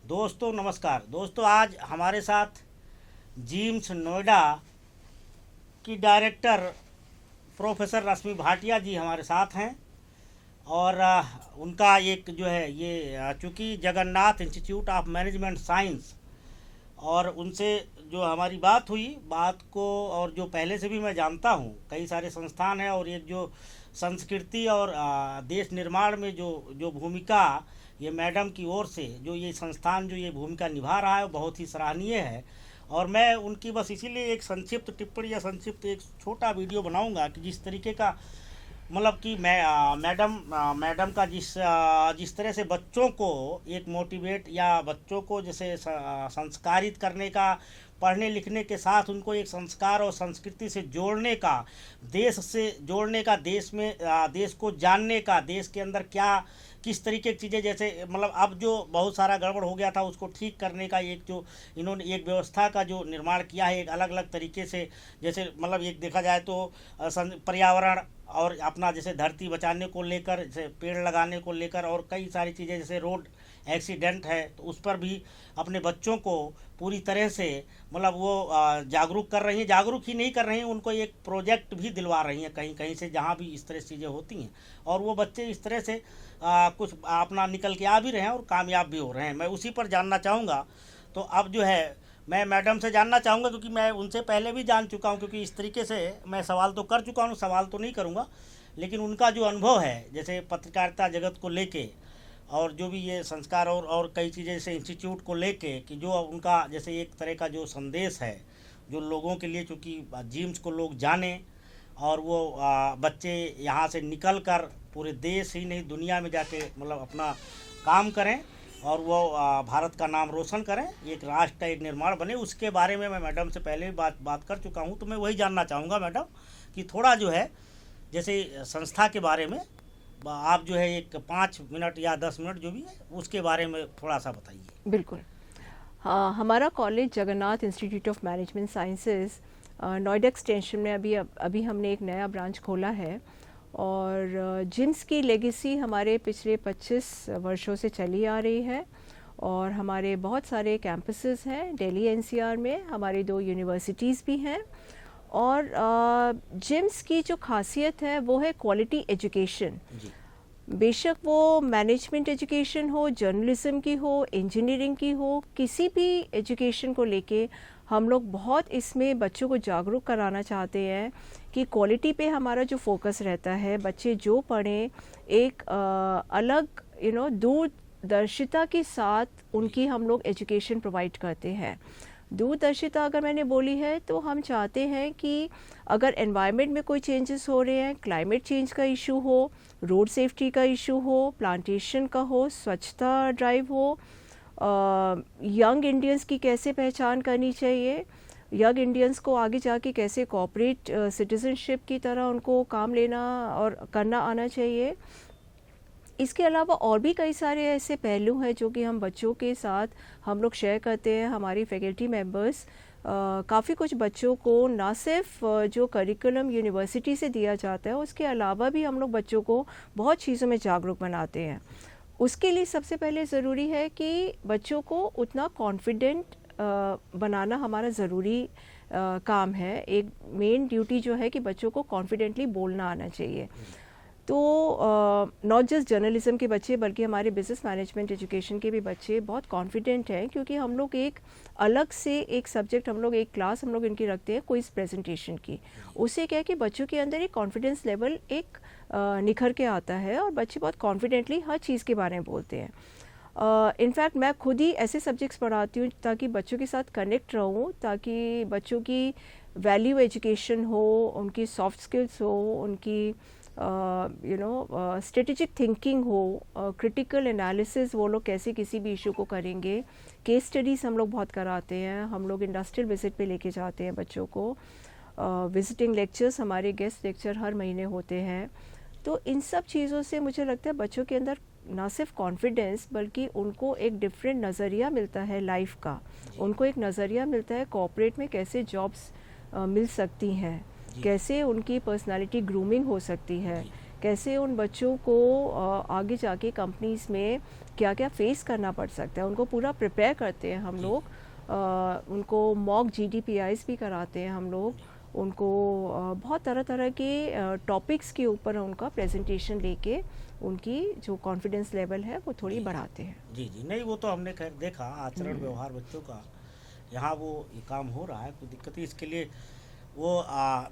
दोस्तों नमस्कार। दोस्तों आज हमारे साथ जिम्स नोएडा की डायरेक्टर प्रोफेसर रश्मि भाटिया जी हमारे साथ हैं। और उनका एक जो है ये चूँकि Jagannath institute of management science, और उनसे जो हमारी बात हुई बात को, और जो पहले से भी मैं जानता हूँ कई सारे संस्थान हैं, और एक जो संस्कृति और देश निर्माण में जो जो भूमिका ये मैडम की ओर से जो ये संस्थान जो ये भूमिका निभा रहा है वो बहुत ही सराहनीय है। और मैं उनकी बस इसीलिए एक संक्षिप्त टिप्पणी या संक्षिप्त एक छोटा वीडियो बनाऊंगा कि जिस तरीके का मतलब कि मैं मैडम का जिस तरह से बच्चों को एक मोटिवेट या बच्चों को जैसे संस्कारित करने का, पढ़ने लिखने के साथ उनको एक संस्कार और संस्कृति से जोड़ने का, देश से जोड़ने का, देश में देश को जानने का, देश के अंदर क्या किस तरीके की चीज़ें, जैसे मतलब अब जो बहुत सारा गड़बड़ हो गया था उसको ठीक करने का एक जो इन्होंने एक व्यवस्था का जो निर्माण किया है एक अलग अलग तरीके से। जैसे मतलब एक देखा जाए तो पर्यावरण और अपना जैसे धरती बचाने को लेकर, जैसे पेड़ लगाने को लेकर, और कई सारी चीज़ें जैसे रोड एक्सीडेंट है तो उस पर भी अपने बच्चों को पूरी तरह से मतलब वो जागरूक कर रही हैं। जागरूक ही नहीं कर रही हैं, उनको एक प्रोजेक्ट भी दिलवा रही हैं कहीं कहीं से जहाँ भी इस तरह से चीज़ें होती हैं, और वो बच्चे इस तरह से कुछ अपना निकल के आ भी रहे हैं और कामयाब भी हो रहे हैं। मैं उसी पर जानना चाहूँगा। तो अब जो है मैं मैडम से जानना चाहूँगा, क्योंकि मैं उनसे पहले भी जान चुका हूँ, क्योंकि इस तरीके से मैं सवाल तो कर चुका हूँ, सवाल तो नहीं करूँगा, लेकिन उनका जो अनुभव है जैसे पत्रकारिता जगत को लेके, और जो भी ये संस्कार और कई चीज़ें जैसे इंस्टीट्यूट को लेके, कि जो उनका जैसे एक तरह का जो संदेश है जो लोगों के लिए, चूँकि जिम्स को लोग जाने और वो बच्चे यहाँ से निकल कर पूरे देश ही नहीं दुनिया में जाके मतलब अपना काम करें और वो भारत का नाम रोशन करें, एक राष्ट्र का एक निर्माण बने, उसके बारे में मैं मैडम से पहले भी बात कर चुका हूँ। तो मैं वही जानना चाहूँगा मैडम कि थोड़ा जो है जैसे संस्था के बारे में आप जो है एक 5 मिनट या 10 मिनट जो भी है उसके बारे में थोड़ा सा बताइए। बिल्कुल। हाँ, हमारा college Jagannath institute of management sciences Noida extension में अभी हमने एक नया ब्रांच खोला है, और जिम्स की लेगेसी हमारे पिछले 25 वर्षों से चली आ रही है, और हमारे बहुत सारे कैंपसेस हैं दिल्ली एनसीआर में, हमारी 2 यूनिवर्सिटीज़ भी हैं। और जिम्स की जो खासियत है वो है क्वालिटी एजुकेशन। बेशक वो मैनेजमेंट एजुकेशन हो, जर्नलिज्म की हो, इंजीनियरिंग की हो, किसी भी एजुकेशन को लेके हम लोग बहुत इसमें बच्चों को जागरूक कराना चाहते हैं कि क्वालिटी पे हमारा जो फोकस रहता है, बच्चे जो पढ़ें एक अलग दूरदर्शिता के साथ उनकी हम लोग एजुकेशन प्रोवाइड करते हैं। दूरदर्शिता अगर मैंने बोली है तो हम चाहते हैं कि अगर एनवायरनमेंट में कोई चेंजेस हो रहे हैं, क्लाइमेट चेंज का इशू हो, रोड सेफ्टी का इशू हो, प्लांटेशन का हो, स्वच्छता ड्राइव हो, यंग इंडियंस की कैसे पहचान करनी चाहिए, यंग इंडियंस को आगे जाके कैसे कॉर्पोरेट सिटीजनशिप की तरह उनको काम लेना और करना आना चाहिए। इसके अलावा और भी कई सारे ऐसे पहलू हैं जो कि हम बच्चों के साथ हम लोग शेयर करते हैं। हमारी फैकल्टी मेंबर्स काफ़ी कुछ बच्चों को ना सिर्फ जो करिकुलम यूनिवर्सिटी से दिया जाता है उसके अलावा भी हम लोग बच्चों को बहुत चीज़ों में जागरूक बनाते हैं। उसके लिए सबसे पहले ज़रूरी है कि बच्चों को उतना कॉन्फिडेंट बनाना हमारा ज़रूरी काम है। एक मेन ड्यूटी जो है कि बच्चों को कॉन्फिडेंटली बोलना आना चाहिए। तो नॉट जस्ट जर्नलिज्म के बच्चे बल्कि हमारे बिजनेस मैनेजमेंट एजुकेशन के भी बच्चे बहुत कॉन्फिडेंट हैं, क्योंकि हम लोग एक अलग से एक सब्जेक्ट हम लोग एक क्लास हम लोग इनकी रखते हैं क्विज प्रेजेंटेशन की। उससे क्या है कि बच्चों के अंदर एक कॉन्फिडेंस लेवल एक निखर के आता है और बच्चे बहुत कॉन्फिडेंटली हर चीज़ के बारे में बोलते हैं। इनफैक्ट मैं खुद ही ऐसे सब्जेक्ट्स पढ़ाती हूँ ताकि बच्चों के साथ कनेक्ट रहूँ, ताकि बच्चों की वैल्यू एजुकेशन हो, उनकी सॉफ्ट स्किल्स हो, उनकी स्ट्रेटेजिक थिंकिंग हो, क्रिटिकल एनालिसिस वो लोग कैसे किसी भी इशू को करेंगे। केस स्टडीज़ हम लोग बहुत कराते हैं, हम लोग इंडस्ट्रियल विजिट पे लेके जाते हैं बच्चों को। विजिटिंग लेक्चर्स हमारे गेस्ट लेक्चर हर महीने होते हैं। तो इन सब चीज़ों से मुझे लगता है बच्चों के अंदर ना सिर्फ कॉन्फिडेंस बल्कि उनको एक डिफरेंट नज़रिया मिलता है लाइफ का, उनको एक नज़रिया मिलता है कॉर्पोरेट में कैसे जॉब्स मिल सकती हैं, कैसे उनकी पर्सनालिटी ग्रूमिंग हो सकती है, कैसे उन बच्चों को आगे जाके कंपनीज़ में क्या क्या फेस करना पड़ सकता है, उनको पूरा प्रिपेयर करते हैं हम लोग। उनको मॉक GDPIs भी कराते हैं हम लोग, उनको बहुत तरह तरह के टॉपिक्स के ऊपर उनका प्रेजेंटेशन लेके उनकी जो कॉन्फिडेंस लेवल है वो थोड़ी बढ़ाते हैं। जी जी, नहीं वो तो हमने खैर देखा आचरण व्यवहार बच्चों का, यहाँ वो ये काम हो रहा है, कोई दिक्कत नहीं। इसके लिए वो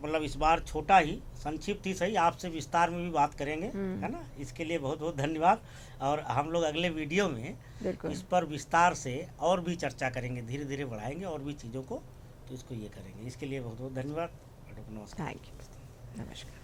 मतलब इस बार छोटा ही संक्षिप्त ही सही, आपसे विस्तार में भी बात करेंगे, है ना। इसके लिए बहुत बहुत धन्यवाद, और हम लोग अगले वीडियो में इस पर विस्तार से और भी चर्चा करेंगे, धीरे धीरे बढ़ाएंगे और भी चीज़ों को, तो इसको ये करेंगे। इसके लिए बहुत बहुत धन्यवाद। नमस्कार। थैंक यू, नमस्कार।